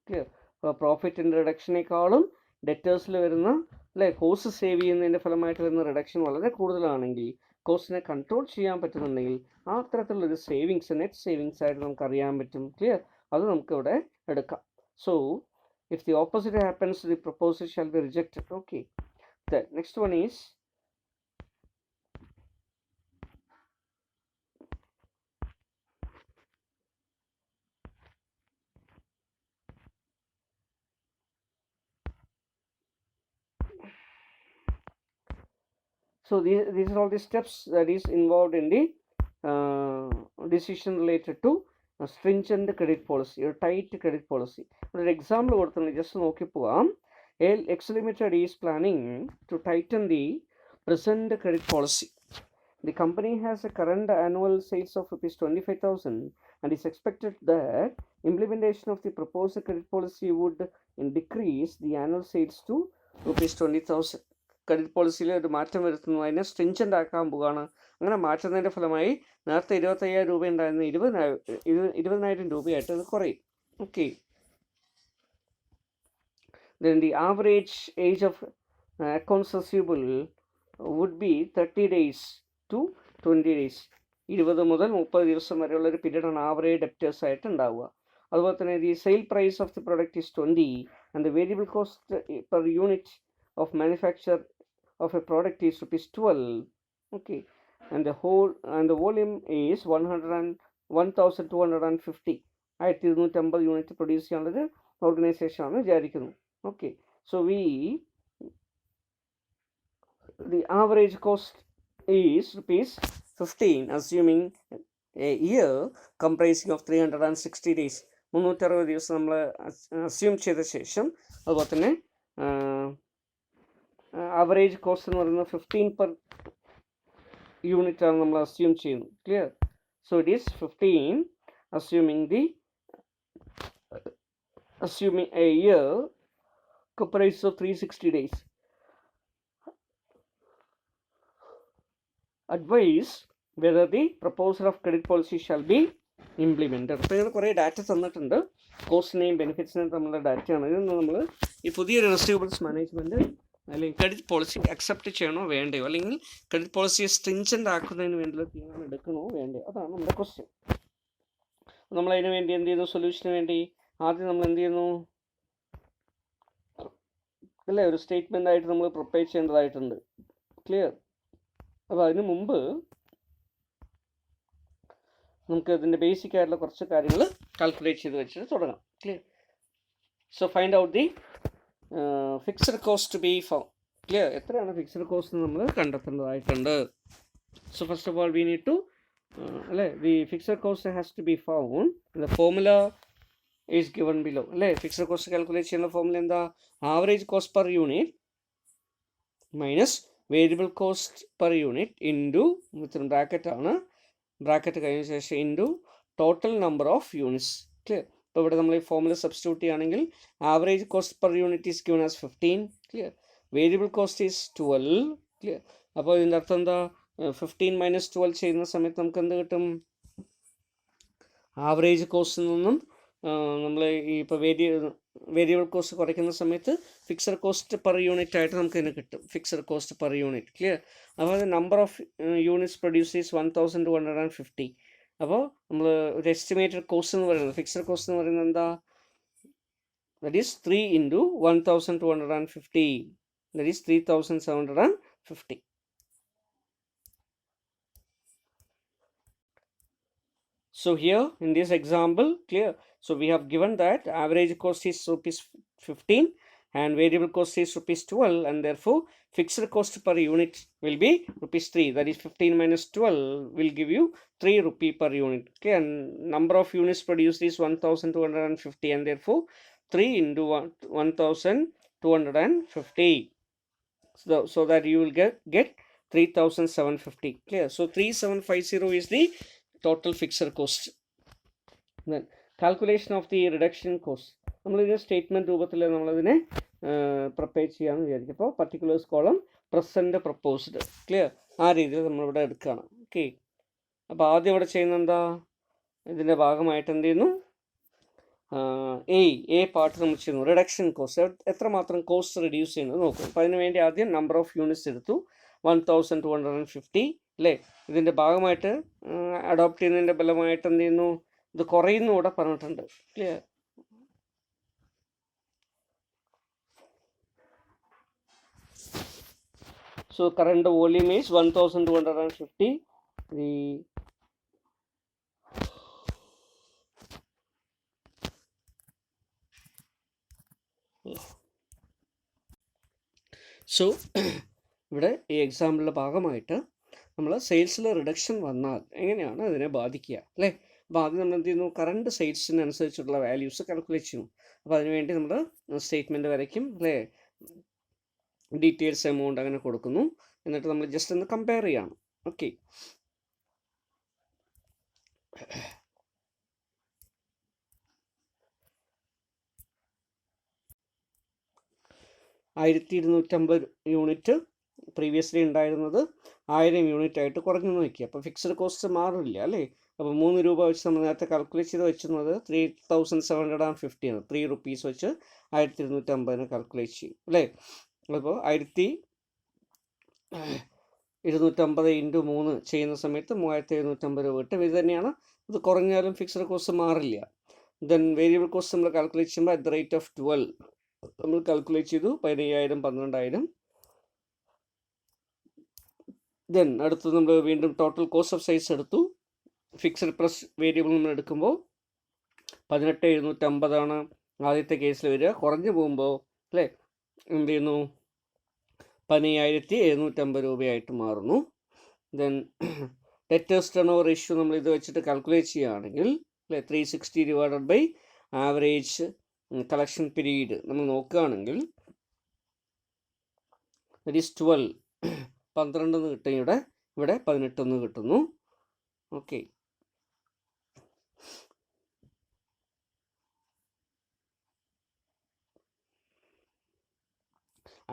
Clear? അപ്പോൾ പ്രോഫിറ്റിൻ്റെ റിഡക്ഷനേക്കാളും ഡെറ്റേഴ്സിൽ വരുന്ന അല്ലേ കോസ്റ്റ് സേവ് ചെയ്യുന്നതിൻ്റെ ഫലമായിട്ട് വരുന്ന റിഡക്ഷൻ വളരെ കൂടുതലാണെങ്കിൽ, കോസ്റ്റിനെ കൺട്രോൾ ചെയ്യാൻ പറ്റുന്നുണ്ടെങ്കിൽ, ആ തരത്തിലുള്ളൊരു സേവിങ്സ്, നെറ്റ് സേവിങ്സ് ആയിട്ട് നമുക്ക് അറിയാൻ പറ്റും. ക്ലിയർ? അത് നമുക്കിവിടെ എടുക്കാം. So if the opposite happens, the proposal shall be rejected. Okay, then next one is so these are all the steps that is involved in the decision related to stringent credit policy or tight credit policy. For example, just നോക്കി പോവാം. X Limited is planning to tighten the present credit policy. The company has a current annual sales of rupees 25,000 and is expected that implementation of the proposed credit policy would decrease the annual sales to rupees 20,000. Credit പോളിസിയിൽ ഒരു മാറ്റം വരുത്തുന്നു, അതിനെ സ്ട്രിഞ്ചൻ്റ് ആക്കാൻ പോവുകയാണ്. അങ്ങനെ മാറ്റുന്നതിൻ്റെ ഫലമായി നേരത്തെ 25,000 രൂപ ഉണ്ടായിരുന്ന 20,000 രൂപയായിട്ട് അത് കുറയും. Okay, then the average age of accounts receivable would be 30 days to 20 days. 20 മുതൽ 30 ദിവസം വരെയുള്ള ഒരു പീരീഡാണ് ആവറേജ് ഡെപ്റ്റേഴ്സ് ആയിട്ട് ഉണ്ടാവുക. അതുപോലെ തന്നെ the sale price of the product is 20 and the variable cost per unit of manufacture of a product is rupees 12. Okay, and the volume is 1,250. 1250 unit produce ചെയ്യാനുള്ളൊരു ഓർഗനൈസേഷൻ ആണ് വിചാരിക്കുന്നു. Okay, so the average cost is rupees 15, assuming a year comprising of 360 days. 360 ദിവസം നമ്മൾ അസ്യൂം ചെയ്ത ശേഷം, അതുപോലെ തന്നെ ആവറേജ് കോസ്റ്റ് എന്ന് പറയുന്നത് 15 per യൂണിറ്റ് ആണ് നമ്മൾ അസ്യൂം ചെയ്യുന്നു. Clear? So it is 15 assuming a year comprised of 360 days. Advise whether the proposal of credit policy shall be implemented. അപ്പോൾ ഇങ്ങനെ കുറേ ഡാറ്റ തന്നിട്ടുണ്ട്, കോസ്റ്റിനെയും ബെനിഫിറ്റ്സിനെയും തമ്മിലുള്ള ഡാറ്റയാണ്. ഇതൊന്ന് നമ്മൾ ഈ പുതിയൊരു റിസീവബിൾസ് മാനേജ്മെൻറ്റ് അല്ലെങ്കിൽ ക്രെഡിറ്റ് പോളിസി അക്സെപ്റ്റ് ചെയ്യണോ വേണ്ടയോ, അല്ലെങ്കിൽ ക്രെഡിറ്റ് പോളിസിയെ സ്ട്രിഞ്ചൻ്റ് ആക്കുന്നതിന് വേണ്ടിയുള്ള തീരുമാനം എടുക്കണോ വേണ്ടയോ, അതാണ് നമ്മുടെ ക്വസ്റ്റ്യൻ. നമ്മളതിന് വേണ്ടി എന്ത് ചെയ്യുന്നു, സൊല്യൂഷന് വേണ്ടി ആദ്യം നമ്മൾ എന്ത് ചെയ്യുന്നു അല്ലേ, ഒരു സ്റ്റേറ്റ്മെൻ്റ് ആയിട്ട് നമ്മൾ പ്രിപ്പയർ ചെയ്യേണ്ടതായിട്ടുണ്ട്. ക്ലിയർ? അപ്പോൾ അതിന് മുമ്പ് നമുക്ക് ഇതിൻ്റെ ബേസിക് ആയിട്ടുള്ള കുറച്ച് കാര്യങ്ങൾ കാൽക്കുലേറ്റ് ചെയ്ത് വെച്ചിട്ട് തുടങ്ങാം. Clear? So find out the fixed cost be found. Clear? എത്രയാണ് ഫിക്സഡ് കോസ്റ്റ് നമ്മൾ കണ്ടെത്തേണ്ടതായിട്ടുണ്ട്. So first of all we need to അല്ലേ, the fixed cost has to be found. The formula is given below അല്ലേ. ഫിക്സഡ് കോസ്റ്റ് കാൽക്കുലേറ്റ് ചെയ്യുന്ന ഫോർമുല എന്താ? Average cost per unit minus variable cost per unit into with bracket ആണ്, ബ്രാക്കറ്റ് കഴിഞ്ഞ ശേഷം into total number of units. Clear? ഇപ്പോൾ ഇവിടെ നമ്മൾ ഈ ഫോമുല സബ്സ്റ്റിറ്റ്യൂട്ട് ചെയ്യുകയാണെങ്കിൽ average cost per unit is given as 15, clear. Variable cost is 12, clear. അപ്പോൾ ഇതിൻ്റെ അർത്ഥം എന്താ? 15 - 12 ചെയ്യുന്ന സമയത്ത് നമുക്ക് എന്ത് കിട്ടും? ആവറേജ് കോസ്റ്റിൽ നിന്നും നമ്മൾ ഈ ഇപ്പോൾ വേരിയബിൾ കോസ്റ്റ് കുറയ്ക്കുന്ന സമയത്ത് ഫിക്സഡ് കോസ്റ്റ് പെർ യൂണിറ്റ് ആയിട്ട് നമുക്ക് ഇതിന് കിട്ടും. Fixed cost per unit, clear. അപ്പോൾ number of units produce is 1250. അപ്പോൾ നമ്മൾ ഒരു എസ്റ്റിമേറ്റഡ് കോസ്റ്റ് എന്ന് പറയുന്നത്, ഫിക്സഡ് കോസ്റ്റ് എന്ന് പറയുന്നത് എന്താ? That is 3 × 1250, that is 3750. So here in this example, clear. So we have given that average cost is ₹15 and variable cost is ₹12, and therefore fixed cost per unit will be ₹3. That is 15 - 12 will give you ₹3 per unit. Okay, and number of units produced is 1250, and therefore 3 × 1250. So that you will get 3750. Clear. So 3750 is the total fixed cost. Then calculation of the reduction cost. നമ്മളിതിനെ സ്റ്റേറ്റ്മെൻറ്റ് രൂപത്തിൽ നമ്മളതിനെ പ്രിപ്പയർ ചെയ്യാമെന്ന് വിചാരിക്കും. അപ്പോൾ particulars column present proposed, clear. ആ രീതിയിൽ നമ്മളിവിടെ എടുക്കുകയാണ്. ഓക്കെ. അപ്പോൾ ആദ്യം ഇവിടെ ചെയ്യുന്ന എന്താ? ഇതിൻ്റെ ഭാഗമായിട്ട് എന്ത് ചെയ്യുന്നു? എ പാർട്ട് നമ്മൾ ചെയ്യുന്നു. റിഡക്ഷൻ കോസ്റ്റ്, എത്രമാത്രം കോസ്റ്റ് റെഡ്യൂസ് ചെയ്യുന്നത് നോക്കും. അപ്പോൾ അതിന് വേണ്ടി ആദ്യം നമ്പർ ഓഫ് യൂണിറ്റ്സ് എടുത്തു, 1250, അല്ലേ. ഇതിൻ്റെ ഭാഗമായിട്ട് അഡോപ്റ്റ് ചെയ്യുന്നതിൻ്റെ ഫലമായിട്ട് എന്ത് ചെയ്യുന്നു? ഇത് കുറയുന്നു ഇവിടെ പറഞ്ഞിട്ടുണ്ട്, clear. So current volume is 1250. So ഇവിടെ ഈ എക്സാമ്പിളിൻ്റെ ഭാഗമായിട്ട് നമ്മൾ സെയിൽസിൽ റിഡക്ഷൻ വന്നാൽ എങ്ങനെയാണ് അതിനെ ബാധിക്കുക, അല്ലേ. അപ്പോൾ ആദ്യം നമ്മൾ എന്ത് ചെയ്യുന്നു? കറണ്ട് സെയിൽസിനനുസരിച്ചുള്ള വാല്യൂസ് കാൽക്കുലേറ്റ് ചെയ്യുന്നു. അപ്പോൾ അതിനുവേണ്ടി നമ്മൾ സ്റ്റേറ്റ്മെൻറ്റ് വരയ്ക്കും, അല്ലേ. ഡീറ്റെയിൽസ് എമൗണ്ട് അങ്ങനെ കൊടുക്കുന്നു. എന്നിട്ട് നമ്മൾ ജസ്റ്റ് ഒന്ന് കമ്പയർ ചെയ്യണം. ഓക്കെ. $1250 യൂണിറ്റ് പ്രീവിയസ്ലി ഉണ്ടായിരുന്നത് 1000 യൂണിറ്റ് ആയിട്ട് കുറഞ്ഞു നോക്കി. അപ്പോൾ ഫിക്സഡ് കോസ്റ്റ് മാറില്ല, അല്ലേ. അപ്പോൾ ₹3 വെച്ച് നമ്മൾ നേരത്തെ കാൽക്കുലേറ്റ് ചെയ്ത് വെച്ചിരുന്നത് 3750 ആണ്. ₹3 വെച്ച് 1250 കാൽക്കുലേറ്റ് ചെയ്യും, അല്ലേ. അപ്പോൾ 1250 × 3 ചെയ്യുന്ന സമയത്ത് ₹3750 കിട്ടും. ഇത് തന്നെയാണ്. ഇത് കുറഞ്ഞാലും ഫിക്സഡ് കോസ്റ്റ് മാറില്ല. ദെൻ വേരിയബിൾ കോസ്റ്റ് നമ്മൾ കാൽക്കുലേറ്റ് ചെയ്യുമ്പോൾ അറ്റ് ദ റേറ്റ് ഓഫ് 12 നമ്മൾ കാൽക്കുലേറ്റ് ചെയ്തു. 15000, 12000. ദെൻ അടുത്ത് നമ്മൾ വീണ്ടും ടോട്ടൽ കോസ്റ്റ് ഓഫ് സൈസ് എടുത്തു. ഫിക്സഡ് പ്ലസ് വേരിയബിൾ നമ്മൾ എടുക്കുമ്പോൾ 18750 ആദ്യത്തെ കേസിൽ വരിക. കുറഞ്ഞു പോകുമ്പോൾ, അല്ലേ, എന്ത് ചെയ്യുന്നു? 15750 രൂപയായിട്ട് മാറുന്നു. Then debtors turn over ratio നമ്മൾ ഇത് വെച്ചിട്ട് കാൽക്കുലേറ്റ് ചെയ്യുകയാണെങ്കിൽ, അല്ലേ, 360 divided by average collection period നമ്മൾ നോക്കുകയാണെങ്കിൽ ദറ്റ് ഈസ് 12 കിട്ടും. ഇവിടെ 18 കിട്ടുന്നു. Okay.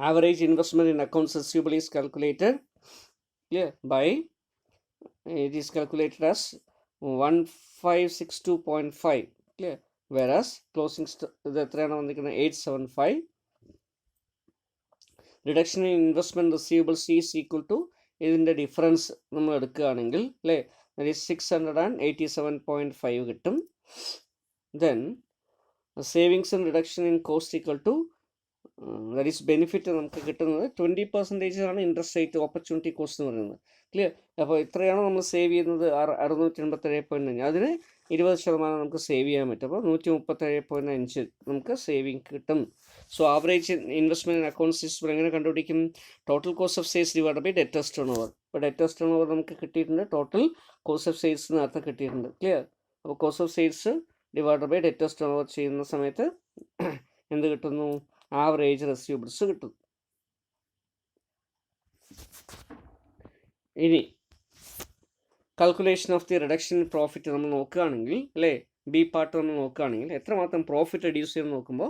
Average investment in accounts receivable is calculated, clear, by it is calculated as 1562.5, clear, whereas closing ഇത് എത്രയാണ് വന്നിരിക്കുന്നത്? 875. Reduction in investment receivables is equal to ഇതിൻ്റെ ഡിഫറൻസ് നമ്മൾ എടുക്കുകയാണെങ്കിൽ, അല്ലേ, ദറ്റ് ഈസ് 687.5 കിട്ടും. Then savings and reduction in cost equal to that is benefit നമുക്ക് കിട്ടുന്നത് 20% ആണ് ഇൻട്രസ്റ്റ് റേറ്റ് ഓപ്പർച്യൂണിറ്റി കോസ്റ്റ് എന്ന് പറയുന്നത്, ക്ലിയർ. അപ്പോൾ ഇത്രയാണ് നമ്മൾ സേവ് ചെയ്യുന്നത്, 687.5. അതിന് 20% നമുക്ക് സേവ് ചെയ്യാൻ പറ്റും. അപ്പോൾ 137.5 നമുക്ക് സേവിങ് കിട്ടും. So average investment in accounts receivable എങ്ങനെ കണ്ടുപിടിക്കും? Total cost of sales divide by debtors turn over. ഇപ്പോൾ ഡെറ്റേഴ്സ് ടേൺ ഓവർ നമുക്ക് കിട്ടിയിട്ടുണ്ട്, ടോട്ടൽ കോസ്റ്റ് ഓഫ് സെയിൽസ് നേരത്തെ കിട്ടിയിട്ടുണ്ട്, ക്ലിയർ. അപ്പോൾ cost of sales divide by debtors turn over ചെയ്യുന്ന സമയത്ത് എന്ത് കിട്ടുന്നു? ആവറേജ് റെസിവബിൾസ് കിട്ടും. ഇനി calculation of the reduction profit നമ്മൾ നോക്കുകയാണെങ്കിൽ, അല്ലേ, ബി പാർട്ട് നമ്മൾ നോക്കുകയാണെങ്കിൽ എത്രമാത്രം പ്രോഫിറ്റ് റെഡ്യൂസ് ചെയ്യുമെന്ന് നോക്കുമ്പോൾ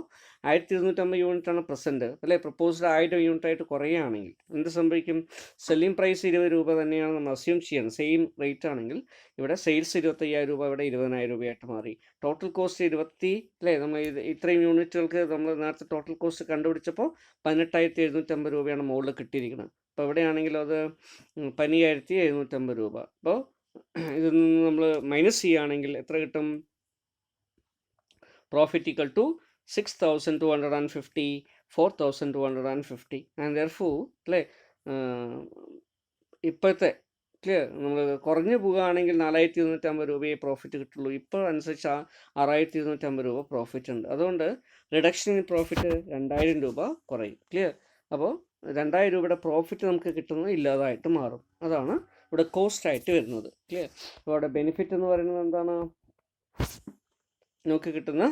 1250 യൂണിറ്റാണ് പ്രസൻറ്റ്, അല്ലേ? പ്രപ്പോസ്ഡ് 1000 യൂണിറ്റായിട്ട് കുറയുകയാണെങ്കിൽ എന്ത് സംഭവിക്കും? സെല്ലിംഗ് പ്രൈസ് 20 രൂപ തന്നെയാണ് നമ്മൾ അസ്യൂം ചെയ്യുന്നത്, സെയിം റേറ്റ് ആണെങ്കിൽ ഇവിടെ സെയിൽസ് 25,000 രൂപ, ഇവിടെ 20,000 രൂപയായിട്ട് മാറി. ടോട്ടൽ കോസ്റ്റ് 20, അല്ലേ? നമ്മൾ ഇത്രയും യൂണിറ്റുകൾക്ക് നമ്മൾ നേരത്തെ ടോട്ടൽ കോസ്റ്റ് കണ്ടുപിടിച്ചപ്പോൾ 18,750 രൂപയാണ് മുകളിൽ കിട്ടിയിരിക്കുന്നത്. അപ്പോൾ എവിടെയാണെങ്കിലും അത് 15,750 രൂപ. അപ്പോൾ ഇതിൽ നിന്ന് നമ്മൾ മൈനസ് ചെയ്യുകയാണെങ്കിൽ എത്ര കിട്ടും? Profit equal to 6,250, 4,250. And therefore, അല്ലേ, ഇപ്പോഴത്തെ ക്ലിയർ നമ്മൾ കുറഞ്ഞു പോവുകയാണെങ്കിൽ 4,250 രൂപയെ പ്രോഫിറ്റ് കിട്ടുള്ളൂ. ഇപ്പോൾ അനുസരിച്ച് 6,250 രൂപ പ്രോഫിറ്റ് ഉണ്ട്. അതുകൊണ്ട് റിഡക്ഷൻ ഇൻ പ്രോഫിറ്റ് 2,000 രൂപ കുറയും. ക്ലിയർ? അപ്പോൾ 2,000 രൂപയുടെ പ്രോഫിറ്റ് നമുക്ക് കിട്ടുന്നത് ഇല്ലാതായിട്ട് മാറും. അതാണ് ഇവിടെ കോസ്റ്റ് ആയിട്ട് വരുന്നത്. ക്ലിയർ? അപ്പോൾ അവിടെ ബെനിഫിറ്റ് എന്ന് പറയുന്നത് എന്താണ്? നമുക്ക് കിട്ടുന്ന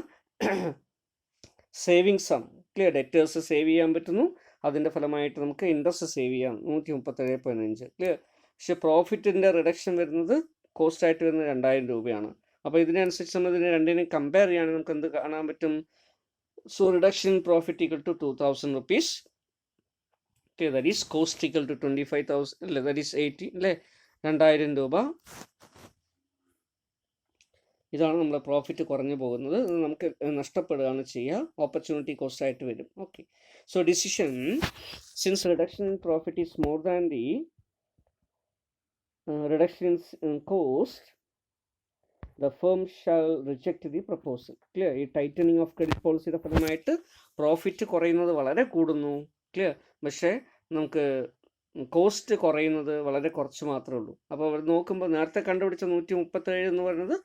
സേവിങ്സ് ആണ്. ക്ലിയർ? ഡെറ്റേഴ്സ് സേവ് ചെയ്യാൻ പറ്റുന്നു, അതിൻ്റെ ഫലമായിട്ട് നമുക്ക് ഇൻട്രസ്റ്റ് സേവ് ചെയ്യാം 137.5. ക്ലിയർ? പക്ഷെ പ്രോഫിറ്റിൻ്റെ റിഡക്ഷൻ വരുന്നത് കോസ്റ്റായിട്ട് വരുന്നത് 2,000 രൂപയാണ്. അപ്പോൾ ഇതിനനുസരിച്ച് നമ്മൾ ഇതിനെ രണ്ടിനെയും കമ്പയർ ചെയ്യുകയാണെങ്കിൽ നമുക്ക് എന്ത് കാണാൻ പറ്റും? So reduction in profit equal to 2,000 rupees. Okay, that is cost equal to 25,000, അല്ലേ? that is 80, അല്ലേ? 2,000 രൂപ. ഇതാണ് നമ്മുടെ പ്രോഫിറ്റ് കുറഞ്ഞു പോകുന്നത്. നമുക്ക് നഷ്ടപ്പെടുകയാണ് ചെയ്യുക, ഓപ്പർച്യൂണിറ്റി കോസ്റ്റ് ആയിട്ട് വരും. Okay, so decision, since reduction in profit is more than the reduction in cost, the firm shall reject the proposal. Clear? ഈ ടൈറ്റനിങ് ഓഫ് ക്രെഡിറ്റ് പോളിസിയുടെ ഫലമായിട്ട് പ്രോഫിറ്റ് കുറയുന്നത് വളരെ കൂടുന്നു. ക്ലിയർ? പക്ഷേ നമുക്ക് കോസ്റ്റ് കുറയുന്നത് വളരെ കുറച്ച് മാത്രമേ ഉള്ളൂ. അപ്പോൾ അവിടെ നോക്കുമ്പോൾ നേരത്തെ കണ്ടുപിടിച്ച 137 എന്ന് പറയുന്നത്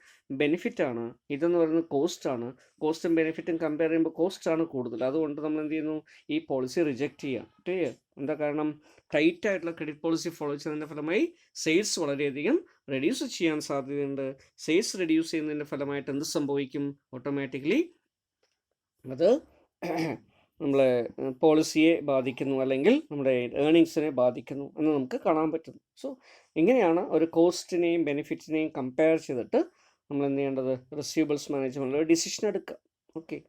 ബെനിഫിറ്റാണ്, ഇതെന്ന് പറയുന്നത് കോസ്റ്റാണ്. കോസ്റ്റും ബെനിഫിറ്റും കമ്പയർ ചെയ്യുമ്പോൾ കോസ്റ്റാണ് കൂടുതൽ. അതുകൊണ്ട് നമ്മൾ എന്ത് ചെയ്യുന്നു? ഈ പോളിസി റിജക്റ്റ് ചെയ്യാം. ക്ലിയർ? എന്താ കാരണം? ടൈറ്റ് ആയിട്ടുള്ള ക്രെഡിറ്റ് പോളിസി ഫോളോ ചെയ്യുന്നതിൻ്റെ ഫലമായി സെയിൽസ് വളരെയധികം റെഡ്യൂസ് ചെയ്യാൻ സാധ്യതയുണ്ട്. സെയിൽസ് റെഡ്യൂസ് ചെയ്യുന്നതിൻ്റെ ഫലമായിട്ട് എന്ത് സംഭവിക്കും? ഓട്ടോമാറ്റിക്കലി അത് നമ്മളെ പോളിസിയെ ബാധിക്കുന്നു, അല്ലെങ്കിൽ നമ്മുടെ ഏർണിങ്സിനെ ബാധിക്കുന്നു എന്ന് നമുക്ക് കാണാൻ പറ്റുന്നു. സോ ഇങ്ങനെയാണ് ഒരു കോസ്റ്റിനെയും ബെനിഫിറ്റിനെയും കമ്പയർ ചെയ്തിട്ട് നമ്മൾ എന്ത് ചെയ്യേണ്ടത്? റിസീവബിൾസ് മാനേജ്മെൻറ്റിൽ ഒരു ഡിസിഷൻ എടുക്കുക. ഓക്കെ.